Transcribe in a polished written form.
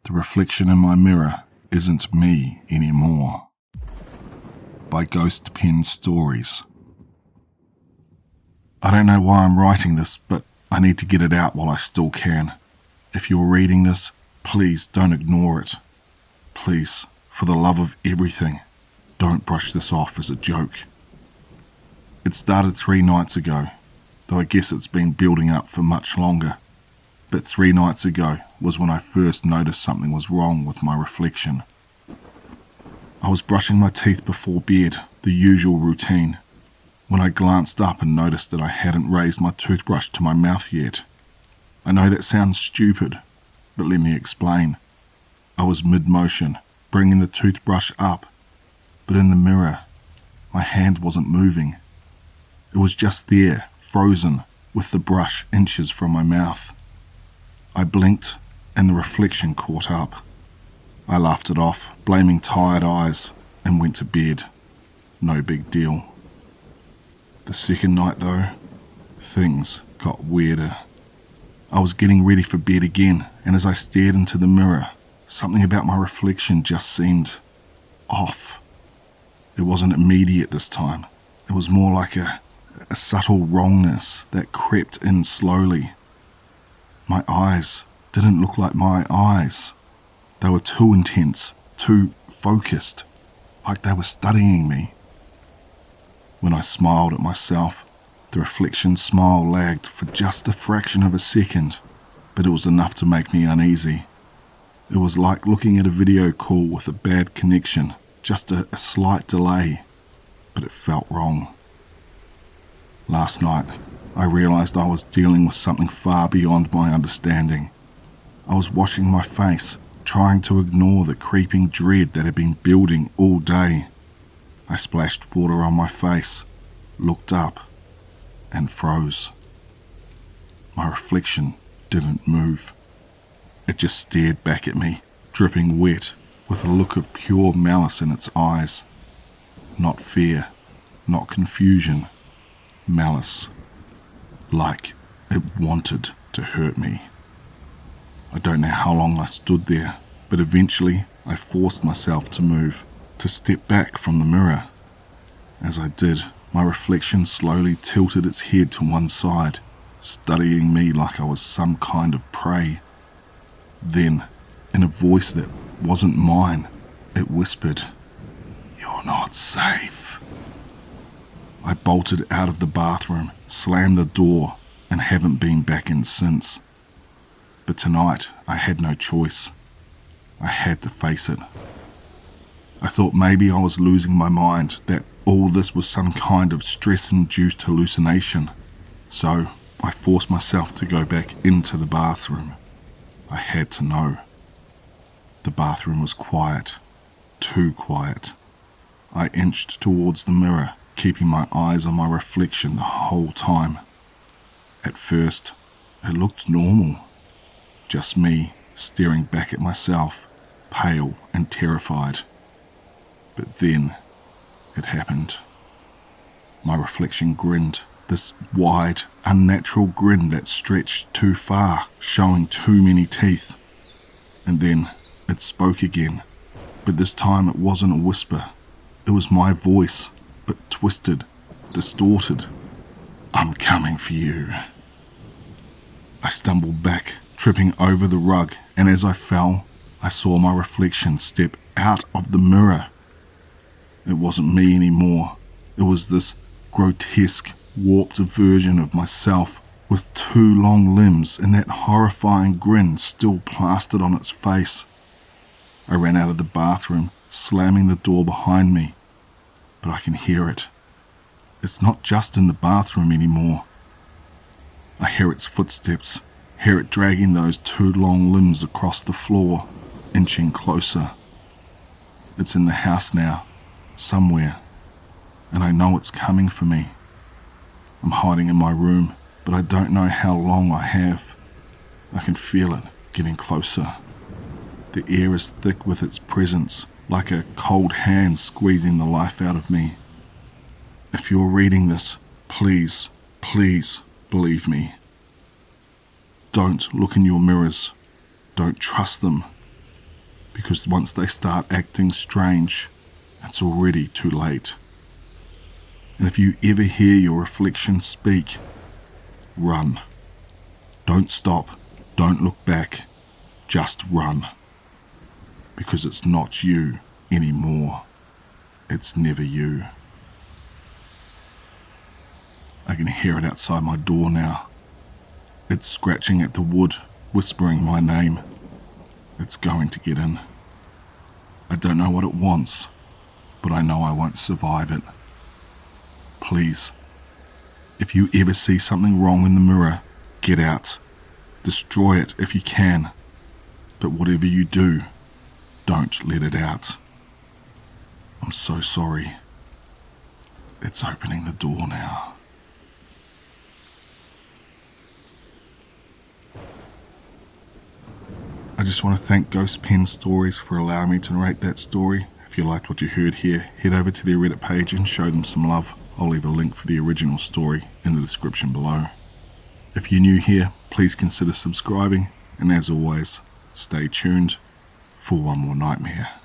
The reflection in my mirror isn't me anymore. By GhostPenStories. I don't know why I'm writing this, but I need to get it out while I still can. If you're reading this, please don't ignore it. Please, for the love of everything, don't brush this off as a joke. It started 3 nights ago, though I guess it's been building up for much longer. But 3 nights ago was when I first noticed something was wrong with my reflection. I was brushing my teeth before bed, the usual routine, when I glanced up and noticed that I hadn't raised my toothbrush to my mouth yet. I know that sounds stupid, but let me explain. I was mid-motion, bringing the toothbrush up, but in the mirror, my hand wasn't moving. It was just there, frozen, with the brush inches from my mouth. I blinked, and the reflection caught up. I laughed it off, blaming tired eyes, and went to bed. No big deal. The second night, though, things got weirder. I was getting ready for bed again, and as I stared into the mirror, something about my reflection just seemed off. It wasn't immediate this time. It was more like a subtle wrongness that crept in slowly. My eyes didn't look like my eyes. They were too intense, too focused, like they were studying me. When I smiled at myself, the reflection's smile lagged for just a fraction of a second, but it was enough to make me uneasy. It was like looking at a video call with a bad connection, just a slight delay, but it felt wrong. Last night, I realized I was dealing with something far beyond my understanding. I was washing my face, trying to ignore the creeping dread that had been building all day. I splashed water on my face, looked up, and froze. My reflection didn't move. It just stared back at me, dripping wet, with a look of pure malice in its eyes. Not fear, not confusion, malice. Like it wanted to hurt me. I don't know how long I stood there, but eventually I forced myself to move, to step back from the mirror. As I did, my reflection slowly tilted its head to one side, studying me like I was some kind of prey. Then, in a voice that wasn't mine, it whispered, "You're not safe." I bolted out of the bathroom, slammed the door, and haven't been back in since. But tonight, I had no choice. I had to face it. I thought maybe I was losing my mind, that all this was some kind of stress-induced hallucination. So, I forced myself to go back into the bathroom. I had to know. The bathroom was quiet. Too quiet. I inched towards the mirror, keeping my eyes on my reflection the whole time. At first, it looked normal. Just me, staring back at myself, pale and terrified. But then, it happened. My reflection grinned, this wide, unnatural grin that stretched too far, showing too many teeth. And then, it spoke again, but this time it wasn't a whisper. It was my voice, but twisted, distorted. "I'm coming for you." I stumbled back, tripping over the rug, and as I fell, I saw my reflection step out of the mirror. It wasn't me anymore. It was this grotesque, warped version of myself with 2 long limbs and that horrifying grin still plastered on its face. I ran out of the bathroom, slamming the door behind me, but I can hear it. It's not just in the bathroom anymore. I hear its footsteps, hear it dragging those 2 long limbs across the floor, inching closer. It's in the house now, somewhere, and I know it's coming for me. I'm hiding in my room, but I don't know how long I have. I can feel it getting closer. The air is thick with its presence, like a cold hand squeezing the life out of me. If you're reading this, please, please believe me. Don't look in your mirrors. Don't trust them. because once they start acting strange, it's already too late. And if you ever hear your reflection speak, run. Don't stop, don't look back, just run. Because it's not you anymore. It's never you. I can hear it outside my door now. It's scratching at the wood, whispering my name. It's going to get in. I don't know what it wants, but I know I won't survive it. Please, if you ever see something wrong in the mirror, get out. Destroy it if you can. But whatever you do, don't let it out. I'm so sorry. It's opening the door now. I just want to thank GhostPenStories for allowing me to narrate that story. If you liked what you heard here, head over to their Reddit page and show them some love. I'll leave a link for the original story in the description below. If you're new here, please consider subscribing, and as always, stay tuned for one more nightmare.